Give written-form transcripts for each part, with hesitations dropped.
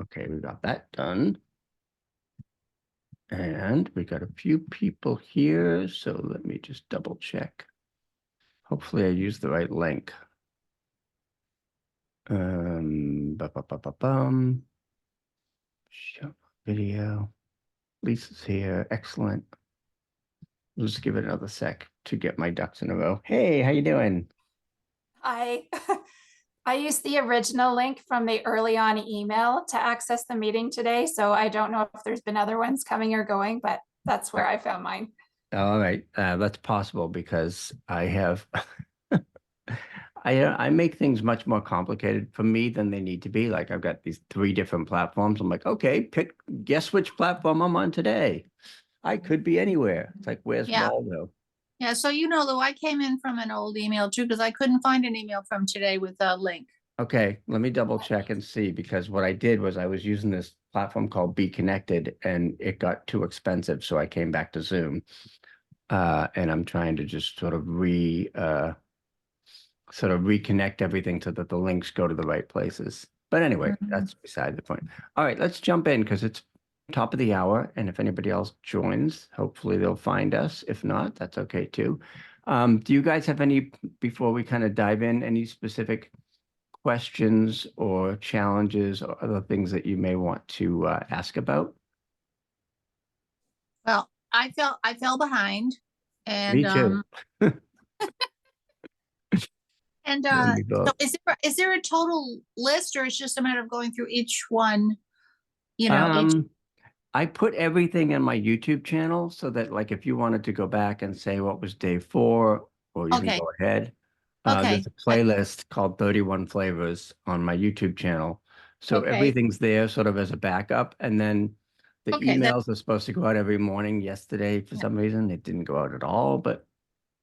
Okay, we got that done. And we got a few people here, so let me just double check. Hopefully I used the right link. Show video. Lisa's here. Excellent. We'll just give it another sec to get my ducks in a row. Hey, how you doing? I I used the original link from the early on email to access the meeting today, so I don't know if there's been other ones coming or going, but that's where I found mine. All right, that's possible because I have I make things much more complicated for me than they need to be. Like I've got these 3 different platforms. I'm like, okay, guess which platform I'm on today. I could be anywhere. It's like, where's Yeah. Waldo? Yeah, so Lou, I came in from an old email too, because I couldn't find an email from today with a link. Okay, let me double check and see, because what I did was I was using this platform called Be Connected and it got too expensive. So I came back to Zoom. And I'm trying to just sort of reconnect everything so that the links go to the right places. But anyway, that's beside the point. All right, let's jump in because it's top of the hour. And if anybody else joins, hopefully they'll find us. If not, that's okay too. Do you guys have any, before we kind of dive in, any specific questions or challenges or other things that you may want to ask about? Well, I fell behind, and Me too. and Let me so look. is there a total list, or it's just a matter of going through each one? Each. I put everything in my YouTube channel so that, like, if you wanted to go back and say what was day 4, or you can Okay. go ahead. Okay. There's a playlist called 31 Flavors on my YouTube channel. So Okay. everything's there sort of as a backup. And then the Okay, emails are supposed to go out every morning. Yesterday, for some reason, it didn't go out at all. But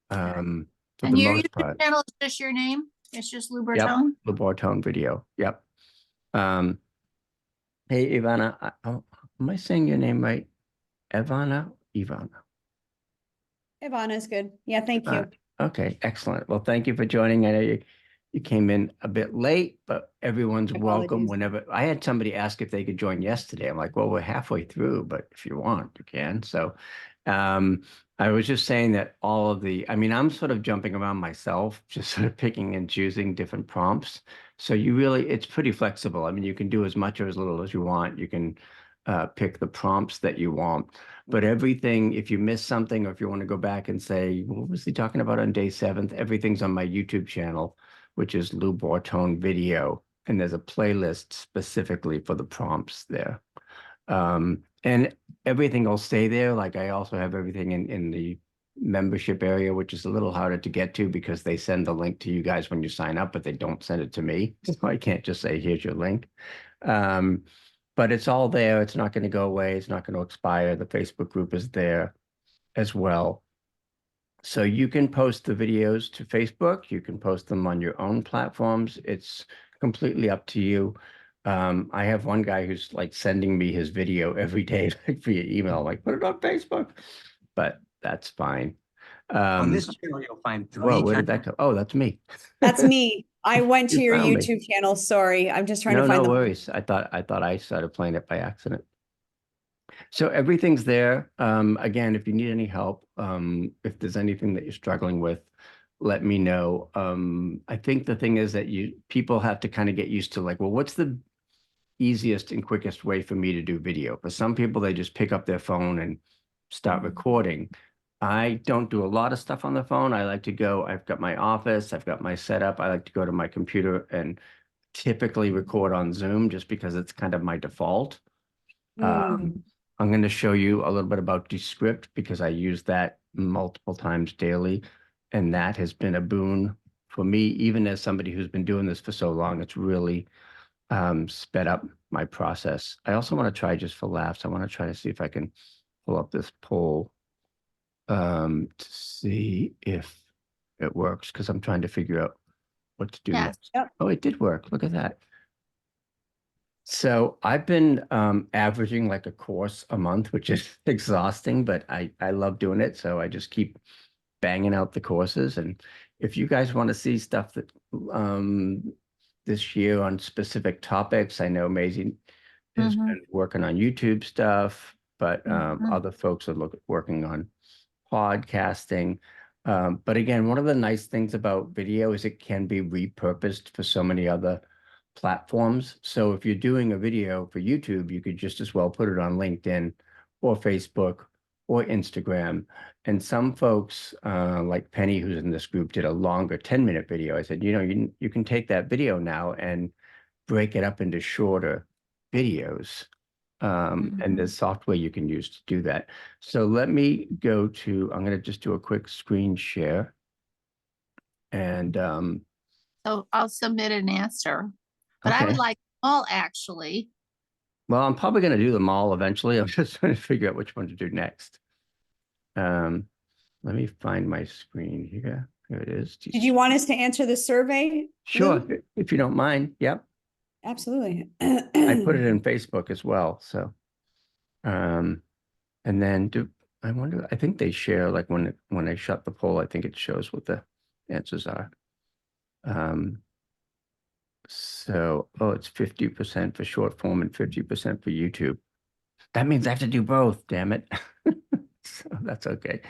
for And the your most YouTube part, channel is just your name? It's just Lou yep, Bortone? Lou Bortone video. Yep. Hey, Ivana, am I saying your name right? Ivana? Ivana's good. Yeah, thank you. Okay, excellent. Well, thank you for joining. I know you came in a bit late, but everyone's welcome Apologies. whenever. I had somebody ask if they could join yesterday. I'm like, well, we're halfway through, but if you want, you can. So I was just saying that I'm sort of jumping around myself, just sort of picking and choosing different prompts. So it's pretty flexible. I mean, you can do as much or as little as you want. You can pick the prompts that you want. But everything, if you miss something, or if you want to go back and say, what was he talking about on day 7th? Everything's on my YouTube channel, which is Lou Bortone Video. And there's a playlist specifically for the prompts there. And everything will stay there. Like I also have everything in the membership area, which is a little harder to get to because they send the link to you guys when you sign up, but they don't send it to me. So I can't just say, here's your link. But it's all there. It's not going to go away. It's not going to expire. The Facebook group is there as well. So you can post the videos to Facebook. You can post them on your own platforms. It's completely up to you. I have one guy who's like sending me his video every day via email, like put it on Facebook, but that's fine. On this channel, you'll find 3 Whoa, where did that go? Oh, that's me. That's me. I went to You your found me. YouTube channel. Sorry. I'm just trying to No find the worries. I thought I started playing it by accident. So everything's there. Again, if you need any help, if there's anything that you're struggling with, let me know. I think the thing is that people have to kind of get used to, like, well, what's the easiest and quickest way for me to do video? For some people, they just pick up their phone and start recording. I don't do a lot of stuff on the phone. I've got my office, I've got my setup. I like to go to my computer and typically record on Zoom just because it's kind of my default. I'm going to show you a little bit about Descript because I use that multiple times daily. And that has been a boon for me, even as somebody who's been doing this for so long. It's really sped up my process. I also want to try, just for laughs, I want to try to see if I can pull up this poll to see if it works, because I'm trying to figure out what to do next. Yep. Oh, it did work. Look at that. So I've been averaging like a course a month, which is exhausting, but I love doing it. So I just keep banging out the courses. And if you guys want to see stuff that this year on specific topics, I know Maisie has Mhm. been working on YouTube stuff, but Mhm. other folks are working on podcasting. But again, one of the nice things about video is it can be repurposed for so many other platforms. So if you're doing a video for YouTube, you could just as well put it on LinkedIn or Facebook or Instagram. And some folks, like Penny, who's in this group, did a longer 10-minute video. I said, you can take that video now and break it up into shorter videos. And there's software you can use to do that. So let me go to, I'm going to just do a quick screen share. And So I'll submit an answer, but I would okay. like all actually. Well, I'm probably going to do them all eventually. I'm just trying to figure out which one to do next. Let me find my screen here. Here it is. Did you want us to answer the survey? Sure, Lou? if you don't mind. Yep. Absolutely. I put it in Facebook as well. So, and then I wonder, I think they share like when I shut the poll, I think it shows what the answers are. So, it's 50% for short form and 50% for YouTube. That means I have to do both, damn it. So that's okay.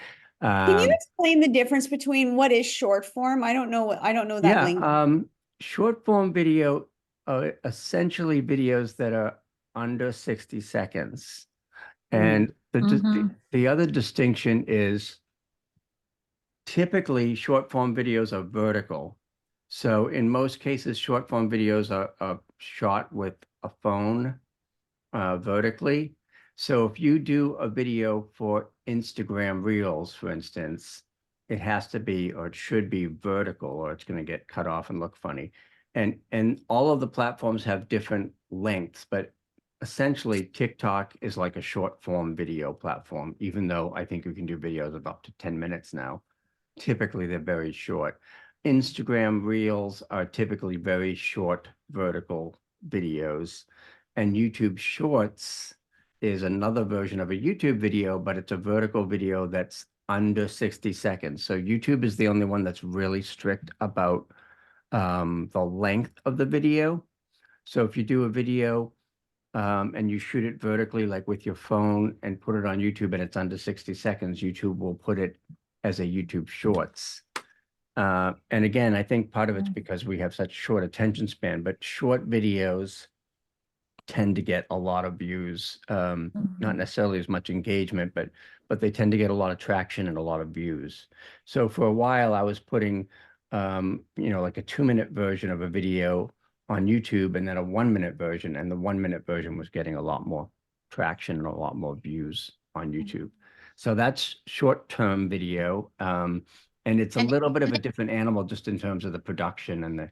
Can you explain the difference between what is short form? I don't know that Yeah, link. short form video are essentially videos that are under 60 seconds. And the other distinction is typically short form videos are vertical. So in most cases, short form videos are shot with a phone vertically. So if you do a video for Instagram Reels, for instance, it has to be, or it should be vertical, or it's going to get cut off and look funny. And all of the platforms have different lengths, but essentially TikTok is like a short form video platform, even though I think you can do videos of up to 10 minutes now. Typically, they're very short. Instagram Reels are typically very short vertical videos. And YouTube Shorts is another version of a YouTube video, but it's a vertical video that's under 60 seconds. So YouTube is the only one that's really strict about the length of the video. So if you do a video and you shoot it vertically, like with your phone, and put it on YouTube and it's under 60 seconds, YouTube will put it as a YouTube Shorts. And again, I think part of it's because we have such short attention span, but short videos tend to get a lot of views, not necessarily as much engagement, but they tend to get a lot of traction and a lot of views. So for a while I was putting, like a 2-minute version of a video on YouTube and then a 1-minute version, and the 1-minute version was getting a lot more traction and a lot more views on YouTube. So that's short-term video. And it's a little bit of a different animal just in terms of the production and the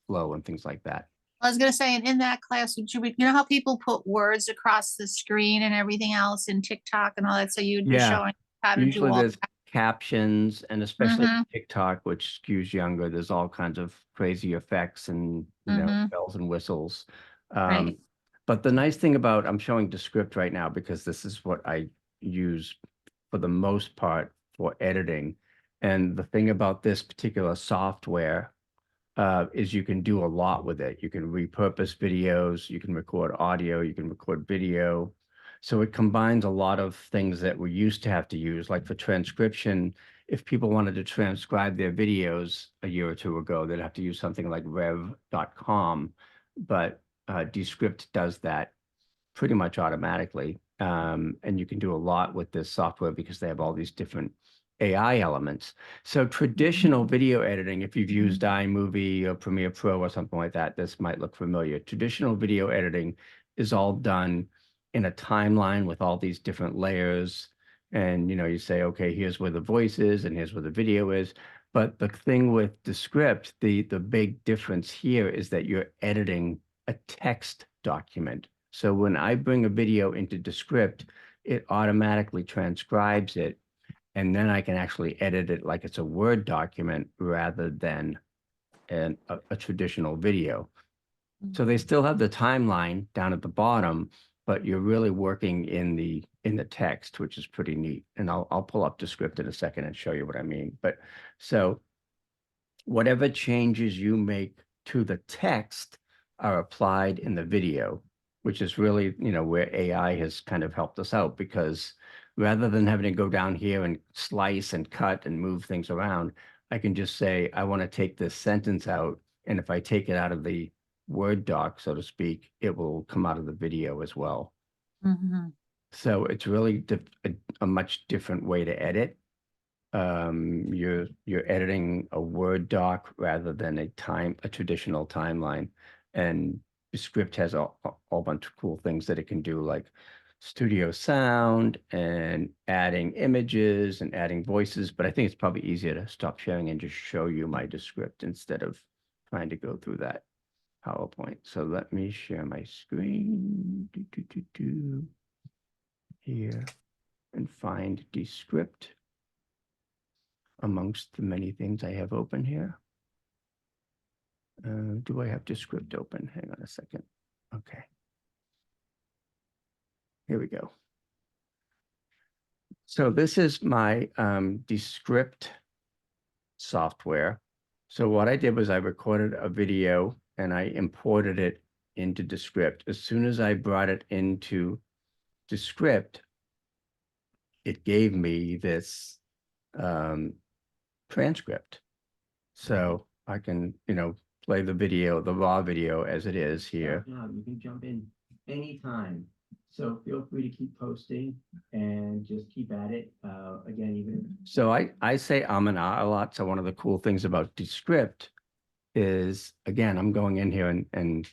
flow and things like that. I was gonna say, and in that class, would you know how people put words across the screen and everything else in TikTok and all that? So you'd be showing how to do Usually all there's that. captions, and especially TikTok, which skews younger, there's all kinds of crazy effects and bells and whistles. Right. But the nice thing about, I'm showing Descript right now because this is what I use for the most part for editing. And the thing about this particular software is you can do a lot with it. You can repurpose videos, you can record audio, you can record video. So it combines a lot of things that we used to have to use, like for transcription. If people wanted to transcribe their videos a year or two ago, they'd have to use something like rev.com, but Descript does that pretty much automatically. And you can do a lot with this software because they have all these different AI elements. So traditional video editing, if you've used iMovie or Premiere Pro or something like that, this might look familiar. Traditional video editing is all done in a timeline with all these different layers. And, you say, okay, here's where the voice is and here's where the video is. But the thing with Descript, the big difference here is that you're editing a text document. So when I bring a video into Descript, it automatically transcribes it, and then I can actually edit it like it's a Word document rather than a traditional video. So they still have the timeline down at the bottom, but you're really working in the text, which is pretty neat. And I'll pull up Descript in a second and show you what I mean. But so whatever changes you make to the text are applied in the video. which is really, where AI has kind of helped us out, because rather than having to go down here and slice and cut and move things around, I can just say, I want to take this sentence out. And if I take it out of the Word doc, so to speak, it will come out of the video as well. Mhm. So it's really a much different way to edit. You're editing a Word doc rather than a traditional timeline. And the script has a whole bunch of cool things that it can do, like studio sound and adding images and adding voices. But I think it's probably easier to stop sharing and just show you my Descript instead of trying to go through that PowerPoint. So let me share my screen here and find Descript amongst the many things I have open here. Do I have Descript open? Hang on a second. Okay. Here we go. So this is my Descript software. So what I did was I recorded a video and I imported it into Descript. As soon as I brought it into Descript, it gave me this transcript. So I can, play the video, the raw video as it is here. Now you can jump in anytime. So feel free to keep posting and just keep at it. Again, even So I say and ah a lot. So one of the cool things about Descript is, again, I'm going in here and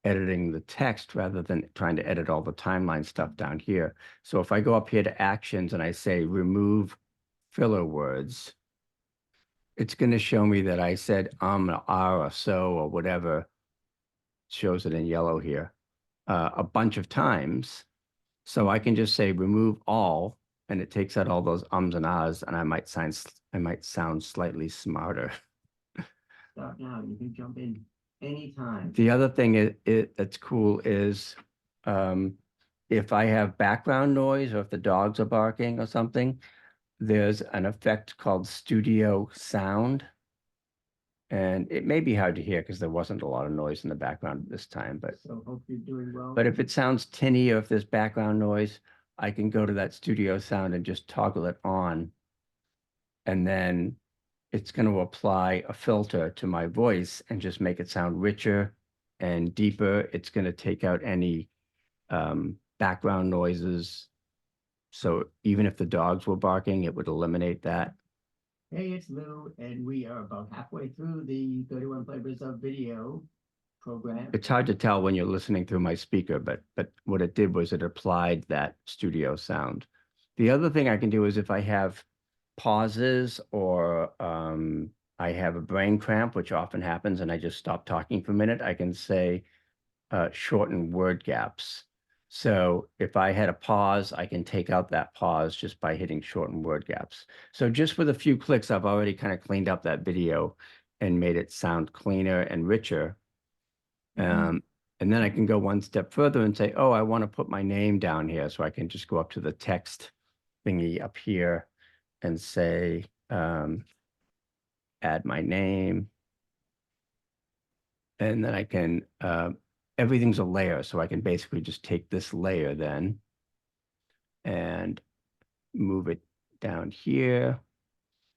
editing the text rather than trying to edit all the timeline stuff down here. So if I go up here to actions and I say remove filler words, it's going to show me that I said or so or whatever, shows it in yellow here, a bunch of times. So I can just say remove all, and it takes out all those ums and ahs, and I might sound slightly smarter. start now. You can jump in anytime. The other thing that's cool is if I have background noise or if the dogs are barking or something, there's an effect called studio sound. And it may be hard to hear because there wasn't a lot of noise in the background this time, but So hope you're doing well. if it sounds tinny or if there's background noise, I can go to that studio sound and just toggle it on. And then it's going to apply a filter to my voice and just make it sound richer and deeper. It's going to take out any background noises. So even if the dogs were barking, it would eliminate that. Hey, it's Lou, and we are about halfway through the 31 flavors of video program. It's hard to tell when you're listening through my speaker, but what it did was it applied that studio sound. The other thing I can do is if I have pauses or I have a brain cramp, which often happens, and I just stop talking for a minute, I can say shorten word gaps. So if I had a pause, I can take out that pause just by hitting shorten word gaps. So just with a few clicks, I've already kind of cleaned up that video and made it sound cleaner and richer. And then I can go one step further and say, oh, I want to put my name down here. So I can just go up to the text thingy up here and say, add my name. And then I can, everything's a layer. So I can basically just take this layer then and move it down here.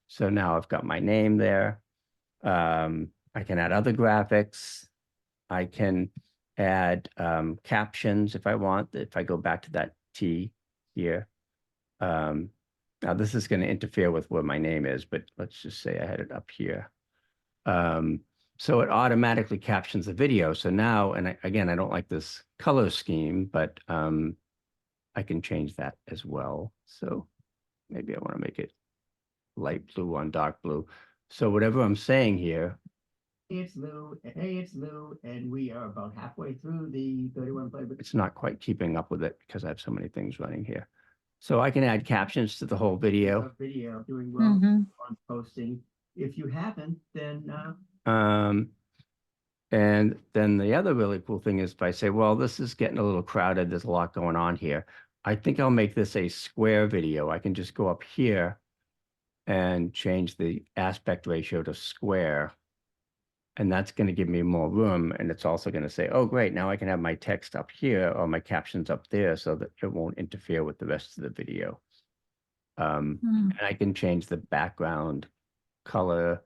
So now I've got my name there. I can add other graphics. I can add captions if I want, if I go back to that T here. Now this is going to interfere with where my name is, but let's just say I had it up here. So it automatically captions the video. So now, and again, I don't like this color scheme, but I can change that as well. So maybe I want to make it light blue on dark blue. So whatever I'm saying here. It's Lou, hey, it's Lou, and we are about halfway through the 31 flavors. It's not quite keeping up with it because I have so many things running here. So I can add captions to the whole video. Video, doing well on posting. If you haven't, then and then the other really cool thing is if I say, well, this is getting a little crowded, there's a lot going on here. I think I'll make this a square video. I can just go up here and change the aspect ratio to square. And that's going to give me more room. And it's also going to say, oh, great, now I can have my text up here or my captions up there so that it won't interfere with the rest of the video. And I can change the background color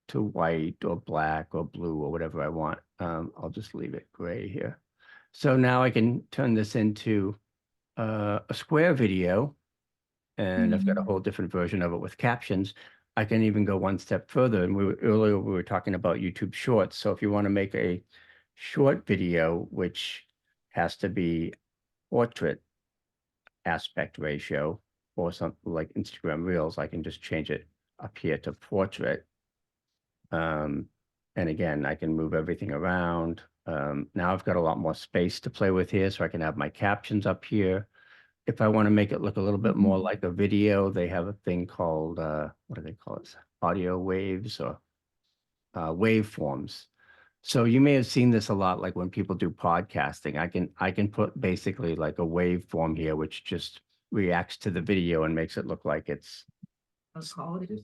to white or black or blue or whatever I want. I'll just leave it gray here. So now I can turn this into a square video, and I've got a whole different version of it with captions. I can even go one step further. And earlier we were talking about YouTube Shorts. So if you want to make a short video, which has to be portrait aspect ratio or something like Instagram Reels, I can just change it up here to portrait. And again, I can move everything around. Now I've got a lot more space to play with here, so I can have my captions up here. If I want to make it look a little bit more like a video, they have a thing called, what do they call it? Audio waves or waveforms. So you may have seen this a lot, like when people do podcasting. I can put basically like a waveform here, which just reacts to the video and makes it look like it's. Just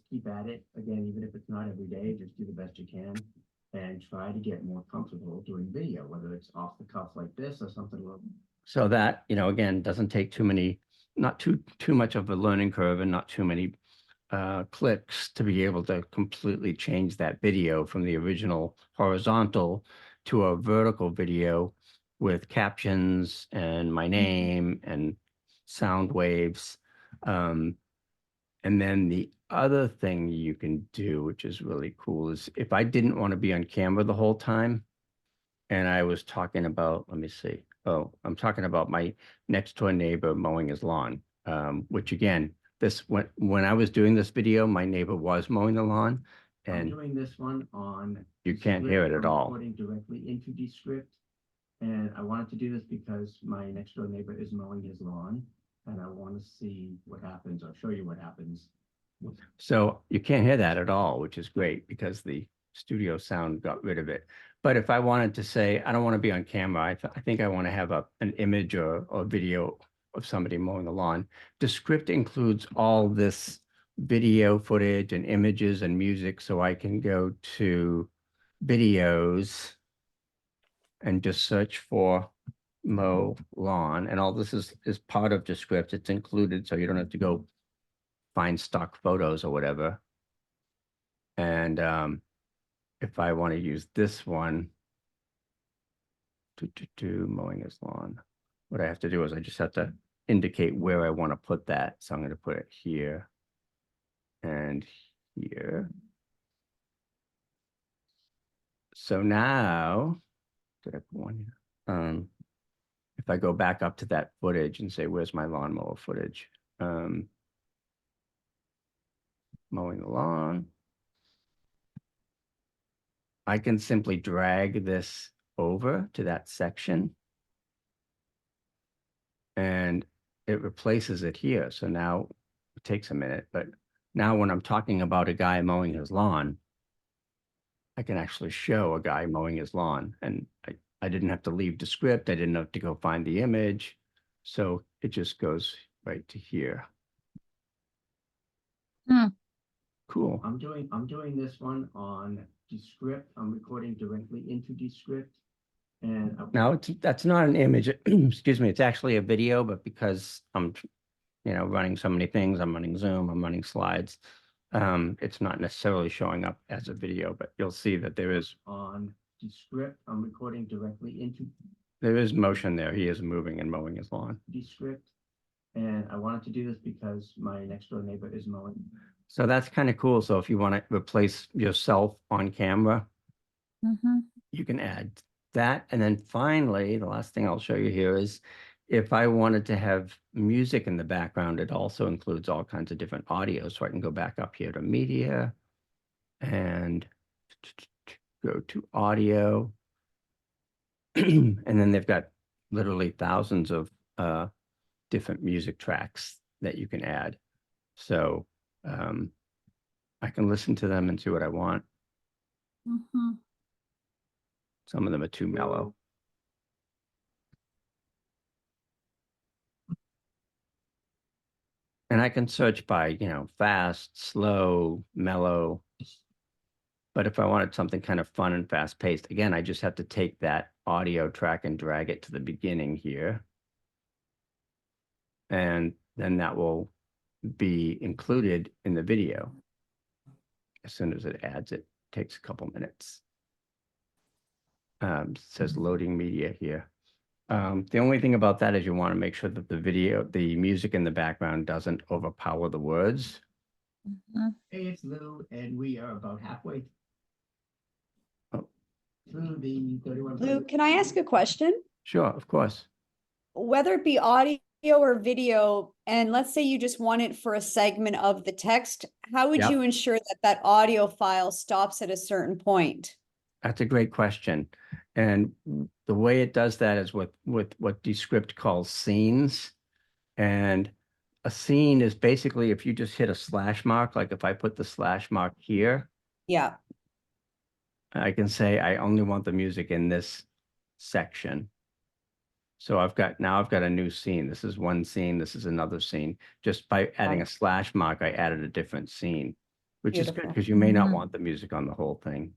keep at it. Again, even if it's not every day, just do the best you can and try to get more comfortable doing video, whether it's off the cuff like this or something a little. So that, again, doesn't take not too much of a learning curve and not too many clicks to be able to completely change that video from the original horizontal to a vertical video with captions and my name and sound waves. And then the other thing you can do, which is really cool, is if I didn't want to be on camera the whole time and I was talking about, let me see. Oh, I'm talking about my next door neighbor mowing his lawn, which again, when I was doing this video, my neighbor was mowing the lawn, I'm and doing this one on. you can't hear it at all. Recording directly into Descript, and I wanted to do this because my next door neighbor is mowing his lawn, and I want to see what happens. I'll show you what happens. So you can't hear that at all, which is great because the studio sound got rid of it. But if I wanted to say, I don't want to be on camera, I think I want to have an image or video of somebody mowing the lawn. Descript includes all this video footage and images and music, so I can go to videos and just search for mow lawn. And all this is part of Descript. It's included, so you don't have to go find stock photos or whatever. And if I want to use this one to mowing his lawn, what I have to do is I just have to indicate where I want to put that. So I'm going to put it here and here. So now, did I put one here? If I go back up to that footage and say, where's my lawnmower footage? Mowing the lawn. I can simply drag this over to that section and it replaces it here. So now it takes a minute, but now when I'm talking about a guy mowing his lawn, I can actually show a guy mowing his lawn, and I didn't have to leave Descript. I didn't have to go find the image. So it just goes right to here. Cool. I'm doing this one on Descript. I'm recording directly into Descript. And now that's not an image. Excuse me. It's actually a video, but because I'm, running so many things, I'm running Zoom, I'm running slides. It's not necessarily showing up as a video, but you'll see that there is on Descript. I'm recording directly into. There is motion there. He is moving and mowing his lawn. Descript. And I wanted to do this because my next door neighbor is mowing. So that's kind of cool. So if you want to replace yourself on camera, you can add that. And then finally, the last thing I'll show you here is if I wanted to have music in the background, it also includes all kinds of different audio. So I can go back up here to media and go to audio. And then they've got literally thousands of different music tracks that you can add. So I can listen to them and see what I want. Some of them are too mellow. And I can search by, fast, slow, mellow. But if I wanted something kind of fun and fast paced, again, I just have to take that audio track and drag it to the beginning here. And then that will be included in the video. As soon as it adds, it takes a couple minutes. Says loading media here. The only thing about that is you want to make sure that the music in the background doesn't overpower the words. Hey, it's Lou, and we are about halfway Oh. through the 31. Lou, can I ask a question? Sure, of course. Whether it be audio or video, and let's say you just want it for a segment of the text, how would Yep. you ensure that that audio file stops at a certain point? That's a great question. And the way it does that is with what Descript calls scenes. And a scene is basically if you just hit a slash mark, like if I put the slash mark here, Yeah, I can say I only want the music in this section. So I've got a new scene. This is one scene. This is another scene. Just by adding a slash mark, I added a different scene, which is good Beautiful. because you may not want the music on the whole thing.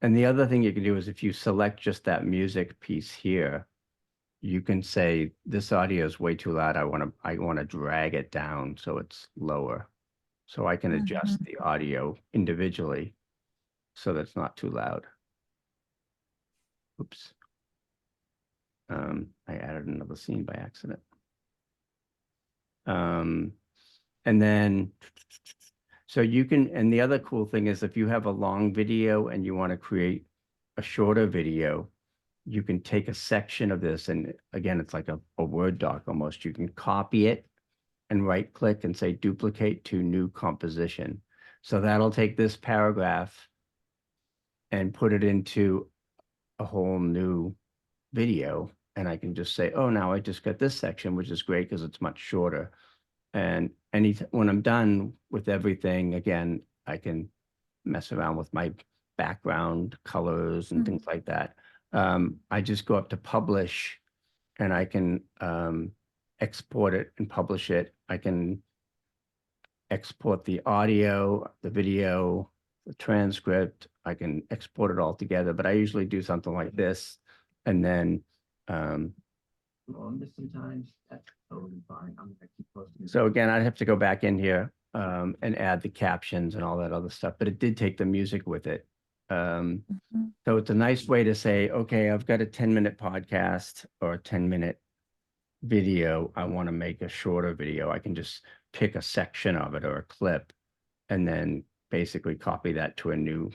And the other thing you can do is if you select just that music piece here, you can say this audio is way too loud. I want to drag it down so it's lower. So I can adjust the audio individually so that it's not too loud. Oops. I added another scene by accident. And then, so you can, and the other cool thing is if you have a long video and you want to create a shorter video, you can take a section of this, and again, it's like a Word doc almost. You can copy it and right click and say duplicate to new composition. So that'll take this paragraph and put it into a whole new video. And I can just say, oh, now I just got this section, which is great because it's much shorter. And when I'm done with everything, again, I can mess around with my background colors and things like that. I just go up to publish and I can export it and publish it. I can export the audio, the video, the transcript. I can export it all together, but I usually do something like this. And then, On this sometimes, that's totally fine. I'm gonna keep posting. so again, I'd have to go back in here and add the captions and all that other stuff, but it did take the music with it. So it's a nice way to say, okay, I've got a 10-minute podcast or a 10-minute video. I want to make a shorter video. I can just pick a section of it or a clip and then basically copy that to a new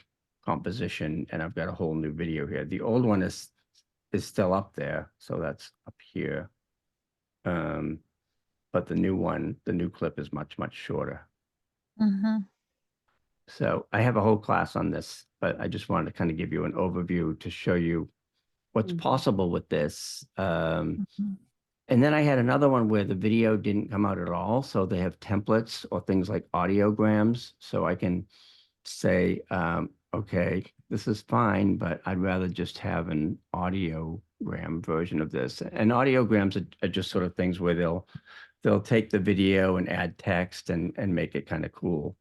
composition. And I've got a whole new video here. The old one is still up there. So that's up here. But the new clip is much, much shorter. So I have a whole class on this, but I just wanted to kind of give you an overview to show you what's possible with this. And then I had another one where the video didn't come out at all. So they have templates or things like audiograms. So I can say, okay, this is fine, but I'd rather just have an audiogram version of this. And audiograms are just sort of things where they'll take the video and add text and make it kind of cool.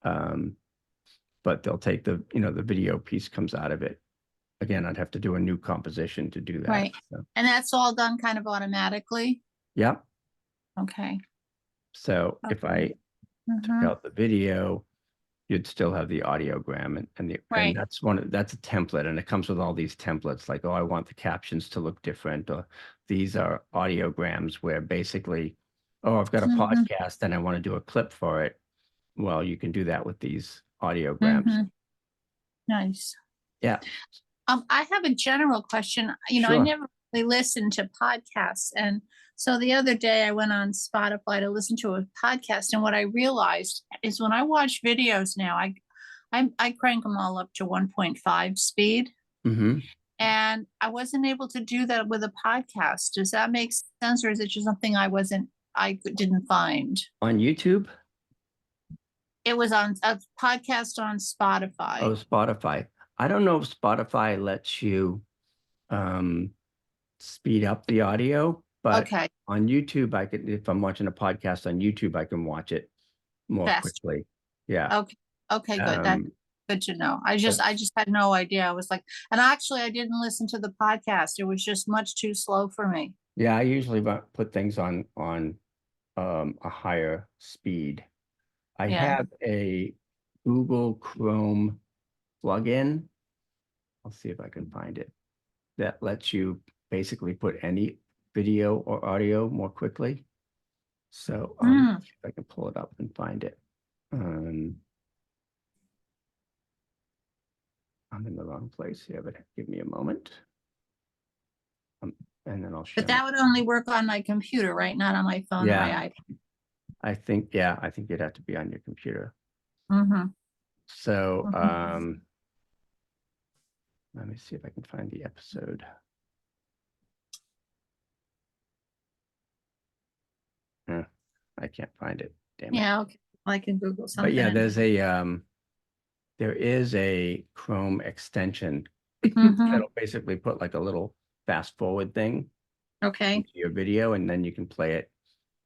But they'll take the video piece comes out of it. Again, I'd have to do a new composition to do that. Right. So, And that's all done kind of automatically? yep. Okay. So if I took out the video, you'd still have the audiogram and Right. that's a template, and it comes with all these templates like, oh, I want the captions to look different, or these are audiograms where basically, oh, I've got a podcast and I want to do a clip for it. Well, you can do that with these audiograms. Nice. Yeah. I have a general question. I Sure. never really listened to podcasts. And so the other day I went on Spotify to listen to a podcast. And what I realized is when I watch videos now, I crank them all up to 1.5 speed. And I wasn't able to do that with a podcast. Does that make sense? Or is it just something I didn't find? On YouTube? It was on a podcast on Spotify. Oh, Spotify. I don't know if Spotify lets you speed up the audio, but Okay. on YouTube, if I'm watching a podcast on YouTube, I can watch it more Faster. quickly. Yeah. Okay. Okay, good. Good to know. I just had no idea. I was like, and actually I didn't listen to the podcast. It was just much too slow for me. Yeah, I usually put things on a higher speed. I Yeah. have a Google Chrome plugin. I'll see if I can find it. That lets you basically put any video or audio more quickly. So see if I can pull it up and find it. I'm in the wrong place here, but give me a moment. And then I'll share. But that would only work on my computer, right? Not on my phone or my iPad. I think you'd have to be on your computer. Mm-hmm. So let me see if I can find the episode. I can't find it. Damn it. Yeah, okay. I can Google something. But yeah, there is a Chrome extension that'll basically put like a little fast forward thing Okay. into your video, and then you can play it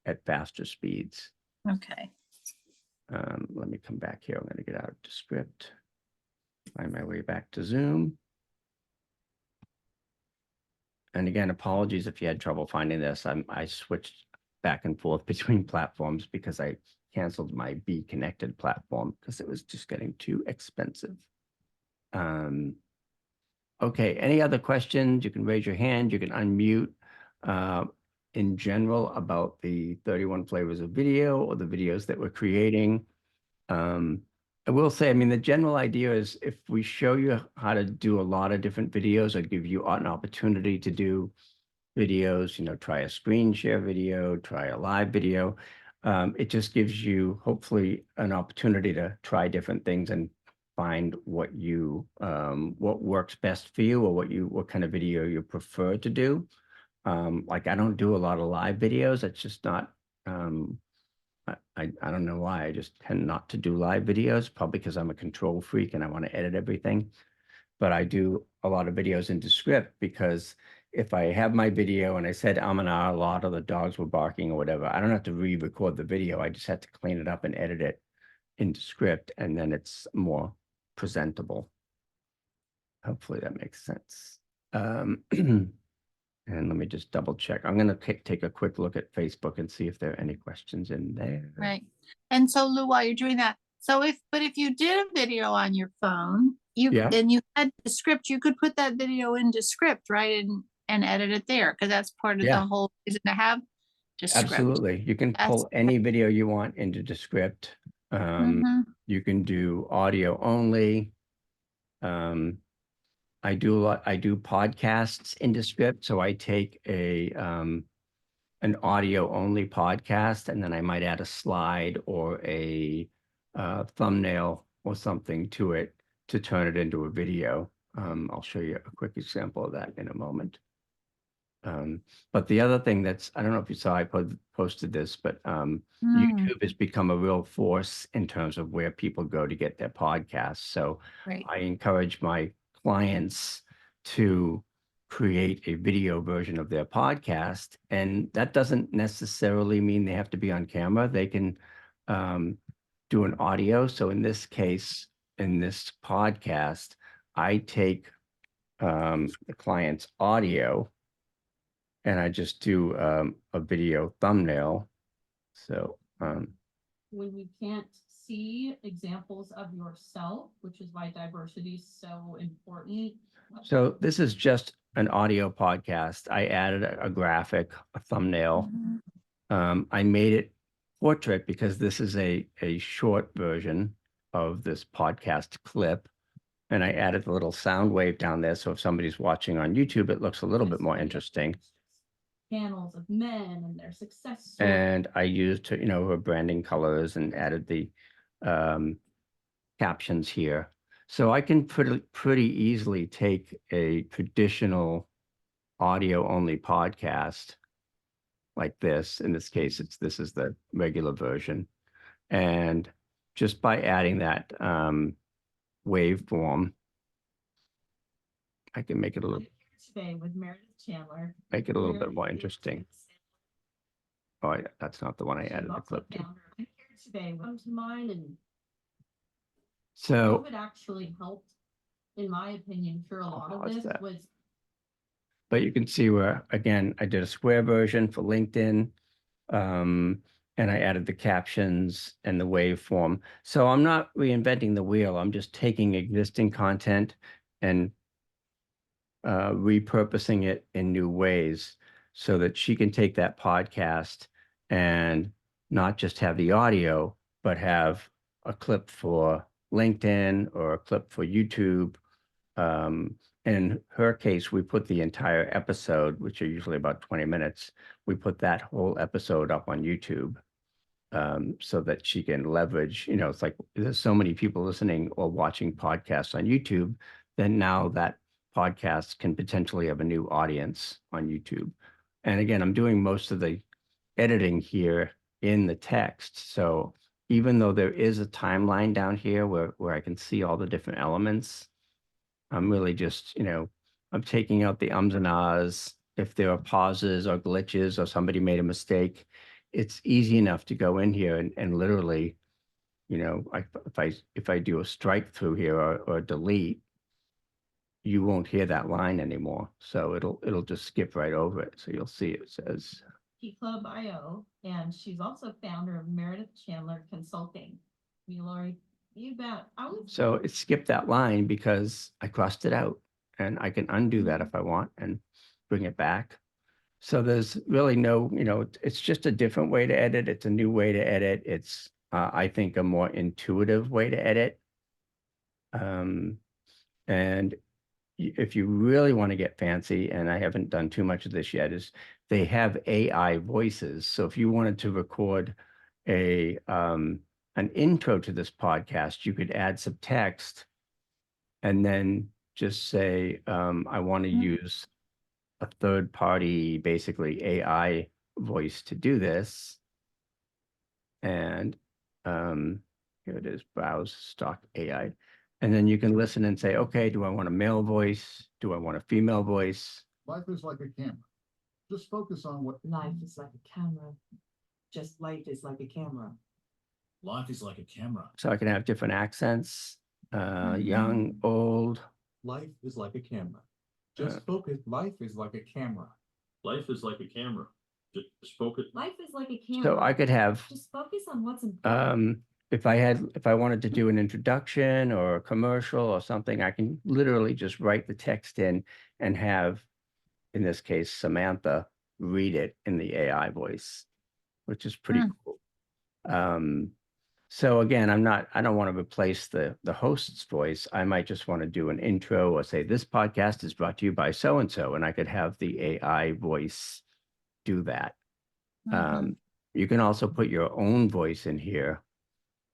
at faster speeds. Okay. Let me come back here. I'm going to get out of Descript, find my way back to Zoom. And again, apologies if you had trouble finding this. I switched back and forth between platforms because I canceled my Be Connected platform because it was just getting too expensive. Okay, any other questions? You can raise your hand, you can unmute. In general about the 31 flavors of video or the videos that we're creating. I will say, I mean, the general idea is if we show you how to do a lot of different videos or give you an opportunity to do videos, try a screen share video, try a live video. It just gives you hopefully an opportunity to try different things and find what works best for you or what kind of video you prefer to do. Like I don't do a lot of live videos. It's just not, I don't know why. I just tend not to do live videos, probably because I'm a control freak and I want to edit everything. But I do a lot of videos into script because if I have my video and I said I'm an hour, a lot of the dogs were barking or whatever, I don't have to re-record the video. I just have to clean it up and edit it into script, and then it's more presentable. Hopefully that makes sense. And let me just double check. I'm going to take a quick look at Facebook and see if there are any questions in there. Right. And so Lou, while you're doing that, but if you did a video on your phone, and you had the script, you could put that video into script, right? And edit it there, because that's part of the whole reason to have Descript. Absolutely. You can pull any video you want into Descript. You can do audio only. I do podcasts in Descript, so I take an audio only podcast, and then I might add a slide or a thumbnail or something to it to turn it into a video. I'll show you a quick example of that in a moment. But the other thing I don't know if you saw, I posted this, but YouTube has become a real force in terms of where people go to get their podcasts. So I encourage my clients to create a video version of their podcast. And that doesn't necessarily mean they have to be on camera. They can do an audio. So in this case, in this podcast, I take the client's audio and I just do a video thumbnail. So when you can't see examples of yourself, which is why diversity is so important. So this is just an audio podcast. I added a graphic, a thumbnail. I made it portrait because this is a short version of this podcast clip. And I added a little sound wave down there. So if somebody's watching on YouTube, it looks a little bit more interesting. Panels of men and their success stories. And I used, her branding colors and added the captions here. So I can pretty easily take a traditional audio only podcast like this. In this case, this is the regular version. And just by adding that waveform, I can make it a little with Meredith Chandler. Make it a little bit more interesting. Oh, that's not the one I added the clip to. I'm here today. Come to mind and So, COVID actually helped, in my opinion, cure a lot of what's this that? was but you can see where, again, I did a square version for LinkedIn. And I added the captions and the waveform. So I'm not reinventing the wheel. I'm just taking existing content and repurposing it in new ways so that she can take that podcast and not just have the audio, but have a clip for LinkedIn or a clip for YouTube. In her case, we put the entire episode, which are usually about 20 minutes, we put that whole episode up on YouTube so that she can leverage, it's like there's so many people listening or watching podcasts on YouTube, then now that podcast can potentially have a new audience on YouTube. And again, I'm doing most of the editing here in the text. So even though there is a timeline down here where I can see all the different elements, I'm really just, I'm taking out the ums and ahs. If there are pauses or glitches or somebody made a mistake, it's easy enough to go in here and literally, if I do a strike through here or delete, you won't hear that line anymore. So it'll just skip right over it. So you'll see it says Key Club IO, and she's also founder of Meredith Chandler Consulting. Lori, you bet. so it skipped that line because I crossed it out, and I can undo that if I want and bring it back. So there's really no, it's just a different way to edit. It's a new way to edit. It's, I think, a more intuitive way to edit. And if you really want to get fancy, and I haven't done too much of this yet, is they have AI voices. So if you wanted to record an intro to this podcast, you could add some text and then just say, I want to use a third party, basically AI voice to do this. And here it is, browse stock AI. And then you can listen and say, okay, do I want a male voice? Do I want a female voice? Life is like a camera. Just focus on what Life is like a camera. Just life is like a camera. life is like a camera. So I can have different accents, young, old. Life is like a camera. Just focus. Life is like a camera. Life is like a camera. Just focus. Life is like a camera. So I could have, Just focus on what's important. if I wanted to do an introduction or a commercial or something, I can literally just write the text in and have, in this case, Samantha read it in the AI voice, which is pretty cool. So again, I don't want to replace the host's voice. I might just want to do an intro or say, this podcast is brought to you by so-and-so, and I could have the AI voice do that. You can also put your own voice in here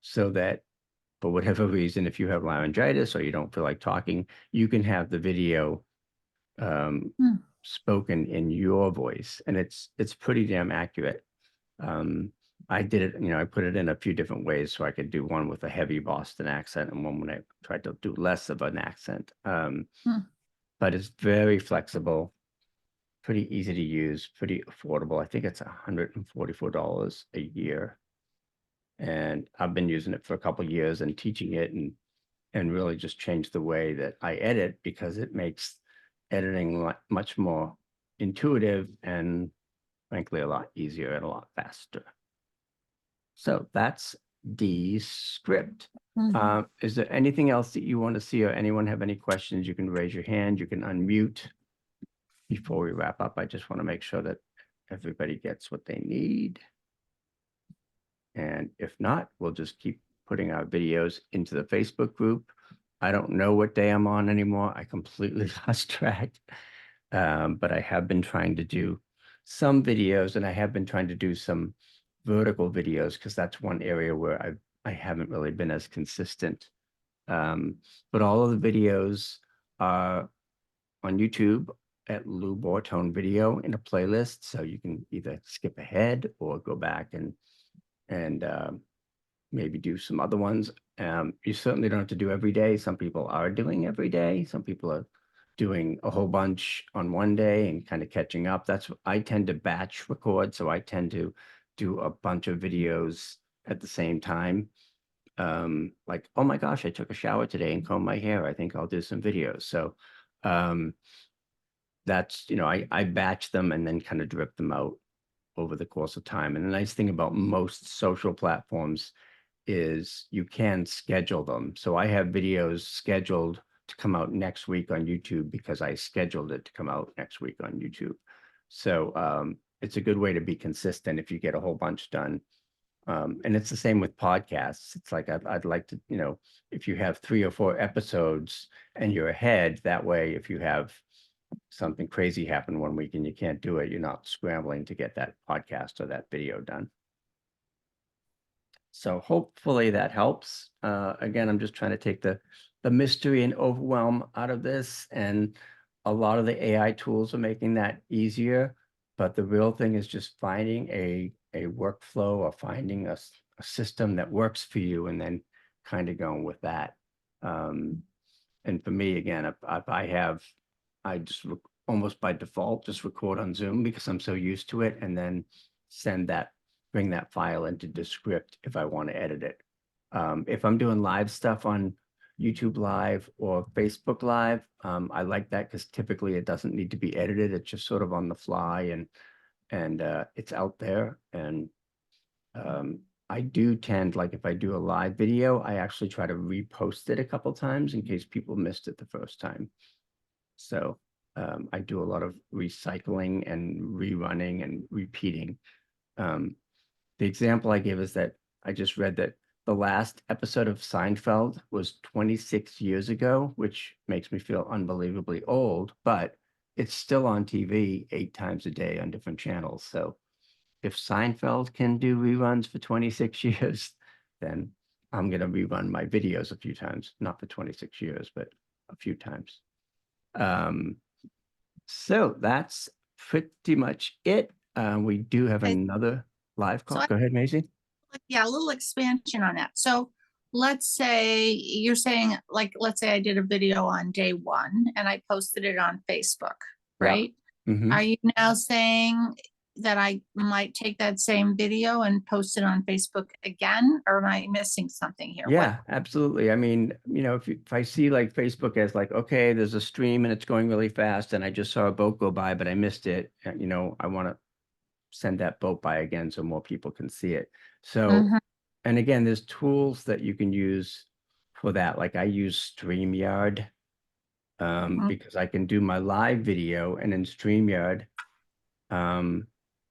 so that for whatever reason, if you have laryngitis or you don't feel like talking, you can have the video spoken in your voice, and it's pretty damn accurate. I did it, I put it in a few different ways so I could do one with a heavy Boston accent and one when I tried to do less of an accent. But it's very flexible, pretty easy to use, pretty affordable. I think it's $144 a year. And I've been using it for a couple of years and teaching it and really just changed the way that I edit, because it makes editing much more intuitive and frankly a lot easier and a lot faster. So that's the script. Is there anything else that you want to see, or anyone have any questions? You can raise your hand, you can unmute. Before we wrap up, I just want to make sure that everybody gets what they need. And if not, we'll just keep putting our videos into the Facebook group. I don't know what day I'm on anymore. I completely lost track. But I have been trying to do some videos, and I have been trying to do some vertical videos because that's one area where I haven't really been as consistent. But all of the videos are on YouTube at Lou Bortone video in a playlist. So you can either skip ahead or go back and maybe do some other ones. You certainly don't have to do every day. Some people are doing every day. Some people are doing a whole bunch on one day and kind of catching up. I tend to batch record. So I tend to do a bunch of videos at the same time. like, oh my gosh, I took a shower today and combed my hair. I think I'll do some videos. So that's, I batch them and then kind of drip them out over the course of time. And the nice thing about most social platforms is you can schedule them. So I have videos scheduled to come out next week on YouTube because I scheduled it to come out next week on YouTube. So it's a good way to be consistent if you get a whole bunch done. And it's the same with podcasts. It's like I'd like to, if you have 3 or 4 episodes and you're ahead, that way, if you have something crazy happen one week and you can't do it, you're not scrambling to get that podcast or that video done. So hopefully that helps. Again, I'm just trying to take the mystery and overwhelm out of this, and a lot of the AI tools are making that easier. But the real thing is just finding a workflow or finding a system that works for you, and then kind of going with that. And for me, again, if I just almost by default just record on Zoom because I'm so used to it, and then bring that file into Descript if I want to edit it. If I'm doing live stuff on YouTube Live or Facebook Live, I like that because typically it doesn't need to be edited. It's just sort of on the fly, and it's out there. And I do tend, like if I do a live video, I actually try to repost it a couple times in case people missed it the first time. So I do a lot of recycling and rerunning and repeating. The example I give is that I just read that the last episode of Seinfeld was 26 years ago, which makes me feel unbelievably old, but it's still on TV 8 times a day on different channels. So if Seinfeld can do reruns for 26 years, then I'm going to rerun my videos a few times, not for 26 years, but a few times. So that's pretty much it. We do have another live call. Go ahead, Maisie. Yeah, a little expansion on that. So let's say you're saying, like, let's say I did a video on day 1 and I posted it on Facebook, right? Yeah. Mm-hmm. Are you now saying that I might take that same video and post it on Facebook again, or am I missing something here? Yeah, absolutely. I mean, if I see like Facebook as like, okay, there's a stream and it's going really fast and I just saw a boat go by, but I missed it, I want to send that boat by again so more people can see it. So, and again, there's tools that you can use for that. Like I use StreamYard because I can do my live video, and in StreamYard,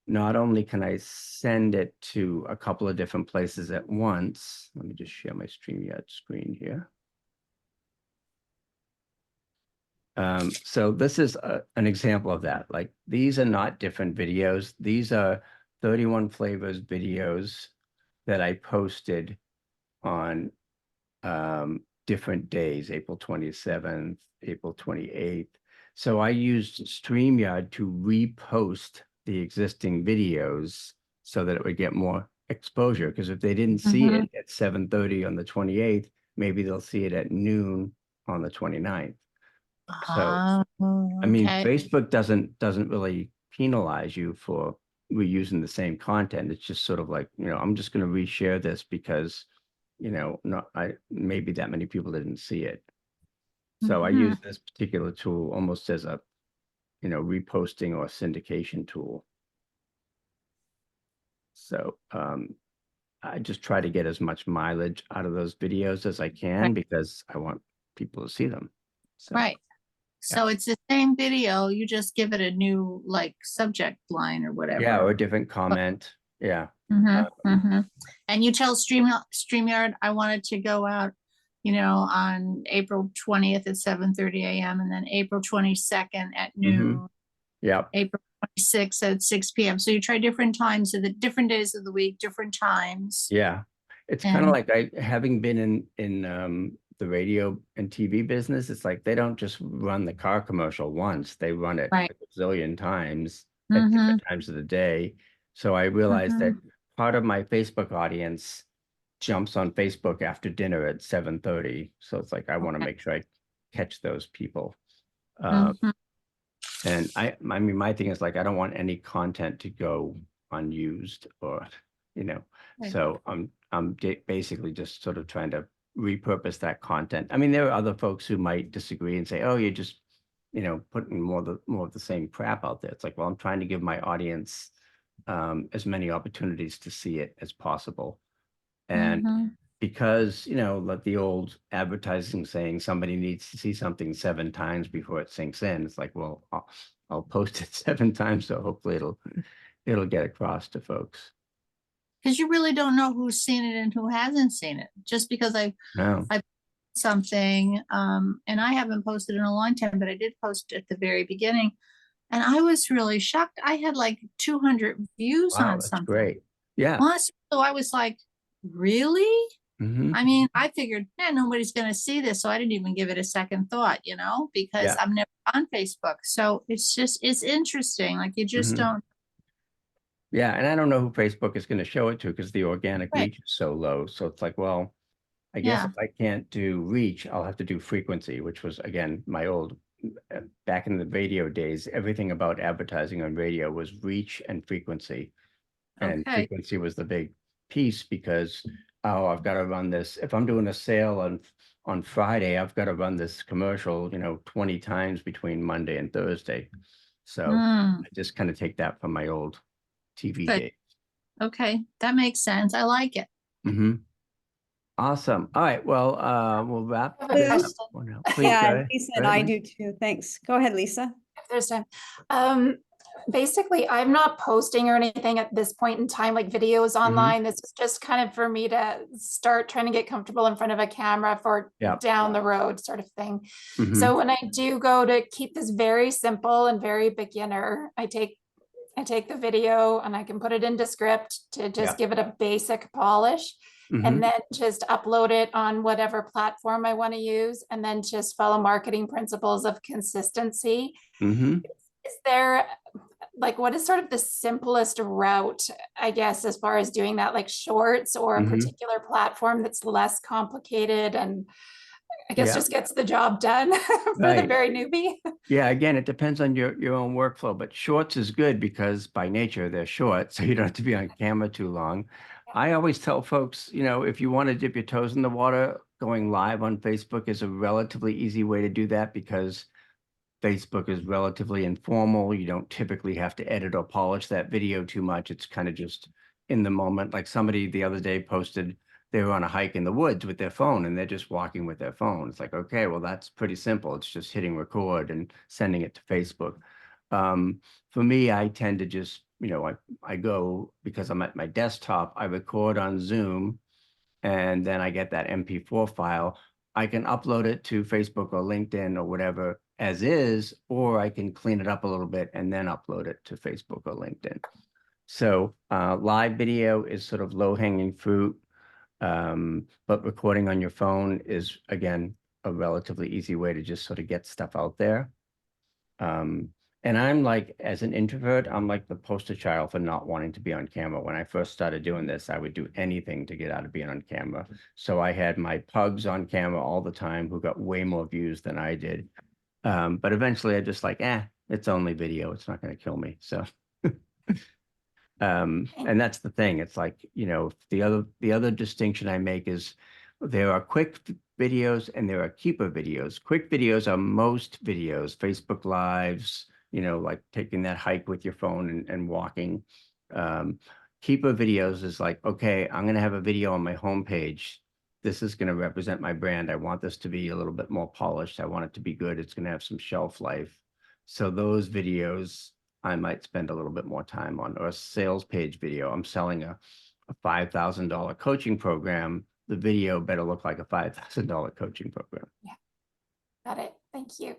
not only can I send it to a couple of different places at once. Let me just share my StreamYard screen here. So this is an example of that. Like these are not different videos. These are 31 flavors videos that I posted on different days, April 27th, April 28th. So I used StreamYard to repost the existing videos so that it would get more exposure. Because if they didn't see it at 7:30 on the 28th, maybe they'll see it at noon on the 29th. So, I mean, Facebook doesn't really penalize you for reusing the same content. It's just sort of like, I'm just going to reshare this because, maybe that many people didn't see it. So I use this particular tool almost as a, reposting or syndication tool. So I just try to get as much mileage out of those videos as I can because I want people to see them. So. Right. So it's the same video, you just give it a new like subject line or whatever. Yeah, or a different comment. Yeah. And you tell StreamYard, I wanted to go out, on April 20th at 7:30 a.m. and then April 22nd at noon. Yeah. April 26th at 6 p.m. So you try different times of the different days of the week, different times. Yeah. It's kind of like having been in the radio and TV business, it's like they don't just run the car commercial once, they run it a zillion times at different times of the day. So I realized that part of my Facebook audience jumps on Facebook after dinner at 7:30. So it's like I want to make sure I catch those people. And I mean, my thing is like, I don't want any content to go unused or, so I'm basically just sort of trying to repurpose that content. I mean, there are other folks who might disagree and say, oh, you're just, putting more of the same crap out there. It's like, well, I'm trying to give my audience as many opportunities to see it as possible. And Mhm. because, like the old advertising saying, somebody needs to see something 7 times before it sinks in. It's like, well, I'll post it 7 times, so hopefully it'll get across to folks. Because you really don't know who's seen it and who hasn't seen it. Just because No. I something, and I haven't posted in a long time, but I did post at the very beginning, and I was really shocked. I had like 200 views Wow, on that's something. great. Yeah. Honestly, so I was like, really? Mhm. I mean, I figured, nobody's going to see this, so I didn't even give it a second thought, because Yeah. I'm never on Facebook. So it's interesting. Like you just Mhm. don't. Yeah, and I don't know who Facebook is going to show it to because the organic Right. reach is so low. So it's like, well, I guess Yeah. if I can't do reach, I'll have to do frequency, which was, again, my old, back in the radio days, everything about advertising on radio was reach and frequency. And Okay. frequency was the big piece because, oh, I've got to run this. If I'm doing a sale on Friday, I've got to run this commercial, 20 times between Monday and Thursday. So Mm, I just kind of take that from my old TV Good. days. okay. That makes sense. I like it. Mm-hmm. Awesome. All right. Well, we'll wrap I have a this up question. for now. Please go Yeah, ahead. Lisa Go and ahead, I Lee. do too. Thanks. Go ahead, Lisa. If there's time. Basically, I'm not posting or anything at this point in time, like videos online. This is just kind of for me to start trying to get comfortable in front of a camera for Yeah. down the road sort of thing. Mhm. So when I do go to keep this very simple and very beginner, I take the video and I can put it into script to just Yeah. give it a basic polish. Mhm. And then just upload it on whatever platform I want to use, and then just follow marketing principles of consistency. Mhm. Is there, like, what is sort of the simplest route, I guess, as far as doing that, like shorts or a Mhm. particular platform that's less complicated and I guess Yeah. just gets the job done for the Right. very newbie? Yeah, again, it depends on your own workflow, but shorts is good because by nature they're short, so you don't have to be on camera too long. I always tell folks, if you want to dip your toes in the water, going live on Facebook is a relatively easy way to do that because Facebook is relatively informal. You don't typically have to edit or polish that video too much. It's kind of just in the moment. Like somebody the other day posted they were on a hike in the woods with their phone and they're just walking with their phone. It's like, okay, well, that's pretty simple. It's just hitting record and sending it to Facebook. For me, I tend to just, I go because I'm at my desktop, I record on Zoom, and then I get that MP4 file. I can upload it to Facebook or LinkedIn or whatever as is, or I can clean it up a little bit and then upload it to Facebook or LinkedIn. So live video is sort of low-hanging fruit, but recording on your phone is, again, a relatively easy way to just sort of get stuff out there. And I'm like, as an introvert, I'm like the poster child for not wanting to be on camera. When I first started doing this, I would do anything to get out of being on camera. So I had my Pugs on camera all the time who got way more views than I did. But eventually I just like, it's only video. It's not going to kill me. So, and that's the thing. It's like, the other distinction I make is there are quick videos and there are keeper videos. Quick videos are most videos, Facebook Lives, like taking that hike with your phone and walking. Keeper videos is like, okay, I'm going to have a video on my homepage. This is going to represent my brand. I want this to be a little bit more polished. I want it to be good. It's going to have some shelf life. So those videos I might spend a little bit more time on, or a sales page video. I'm selling a $5,000 coaching program. The video better look like a $5,000 coaching program. Yeah, got it. Thank you.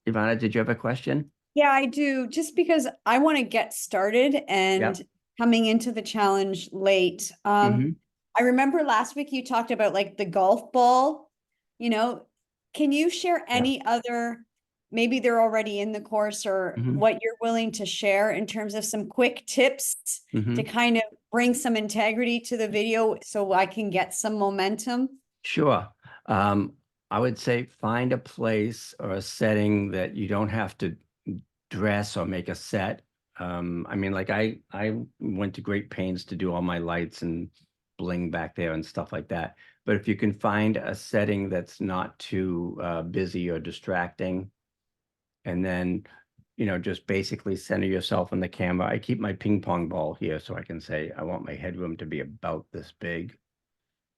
Ivana, did you have a question? Yeah, I do. Just because I want to get started and Yep. coming into the challenge late. Mhm. I remember last week you talked about like the golf ball, can you share any other, maybe they're already in the course or Mhm. what you're willing to share in terms of some quick tips Mhm. to kind of bring some integrity to the video so I can get some momentum? Sure. I would say find a place or a setting that you don't have to dress or make a set. I mean, like I went to great pains to do all my lights and bling back there and stuff like that. But if you can find a setting that's not too busy or distracting, and then, just basically center yourself in the camera. I keep my ping pong ball here so I can say, I want my headroom to be about this big.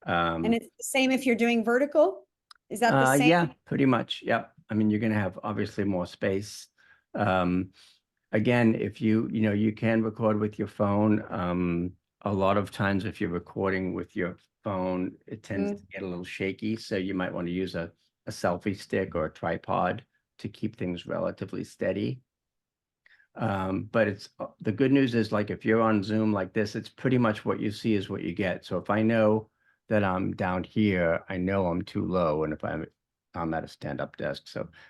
And it's the same if you're doing vertical? Is that the same? Yeah, pretty much. Yep. I mean, you're going to have obviously more space. Again, if you can record with your phone. A lot of times if you're recording with your phone, it tends to get a little shaky. So you might want to use a selfie stick or a tripod to keep things relatively steady. But the good news is, like, if you're on Zoom like this, it's pretty much what you see is what you get. So if I know that I'm down here, I know I'm too low, and if I'm at a stand-up desk,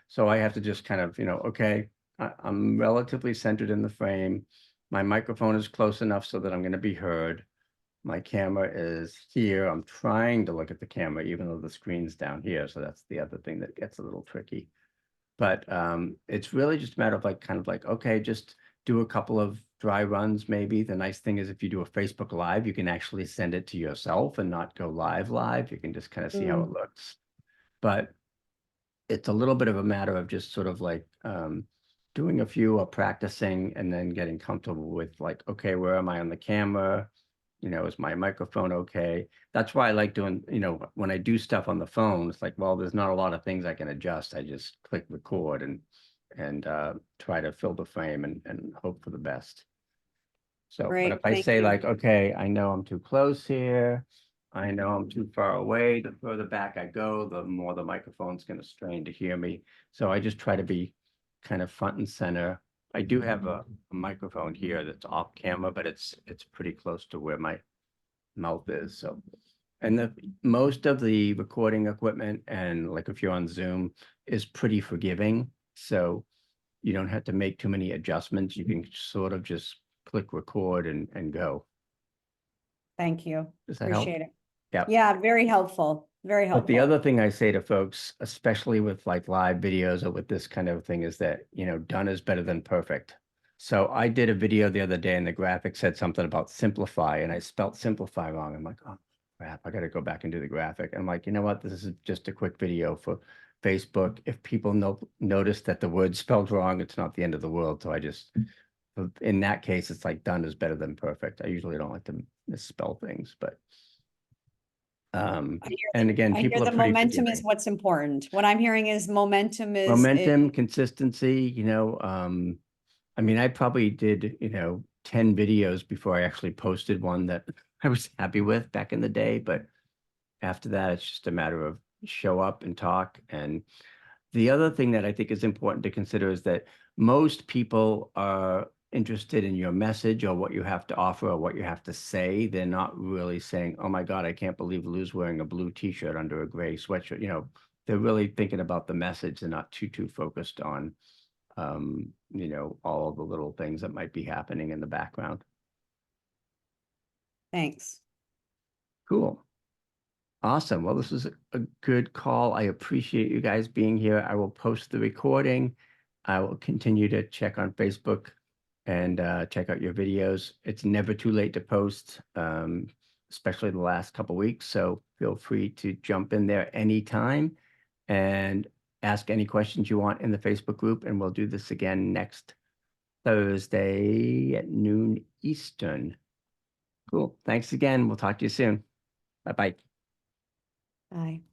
so I have to just kind of, okay, I'm relatively centered in the frame. My microphone is close enough so that I'm going to be heard. My camera is here. I'm trying to look at the camera, even though the screen's down here. So that's the other thing that gets a little tricky. But it's really just a matter of okay, just do a couple of dry runs maybe. The nice thing is if you do a Facebook Live, you can actually send it to yourself and not go live. You can just kind of see how it looks. But it's a little bit of a matter of just sort of like doing a few or practicing and then getting comfortable with okay, where am I on the camera? Is my microphone okay? That's why I like doing, when I do stuff on the phone, it's like, well, there's not a lot of things I can adjust. I just click record and try to fill the frame and hope for the best. So, Great, but if I thank say you. okay, I know I'm too close here, I know I'm too far away, the further back I go, the more the microphone's going to strain to hear me. So I just try to be kind of front and center. I do have a microphone here that's off camera, but it's pretty close to where my mouth is. So, and most of the recording equipment, and like if you're on Zoom, is pretty forgiving. So you don't have to make too many adjustments. You can sort of just click record and go. Thank you. Does that help? Appreciate it. Yeah. Yeah, very helpful. Very helpful. But the other thing I say to folks, especially with like live videos or with this kind of thing, is that, done is better than perfect. So I did a video the other day and the graphic said something about simplify, and I spelt simplify wrong. I'm like, oh crap, I got to go back and do the graphic. And I'm like, you know what? This is just a quick video for Facebook. If people notice that the word spelled wrong, it's not the end of the world. So I just, in that case, it's like done is better than perfect. I usually don't like to misspell things, but and again, I hear people are the pretty momentum forgiving. is what's important. What I'm hearing is momentum Consistency, I mean, I probably did, 10 videos before I actually posted one that I was happy with back in the day. But after that, it's just a matter of show up and talk. And the other thing that I think is important to consider is that most people are interested in your message or what you have to offer or what you have to say. They're not really saying, oh my God, I can't believe Lou's wearing a blue t-shirt under a gray sweatshirt. They're really thinking about the message. They're not too focused on, all of the little things that might be happening in the background. Thanks. Cool. Awesome. Well, this was a good call. I appreciate you guys being here. I will post the recording. I will continue to check on Facebook and check out your videos. It's never too late to post, especially the last couple of weeks. So feel free to jump in there anytime and ask any questions you want in the Facebook group. And we'll do this again next Thursday at noon Eastern. Cool. Thanks again. We'll talk to you soon. Bye-bye. Bye.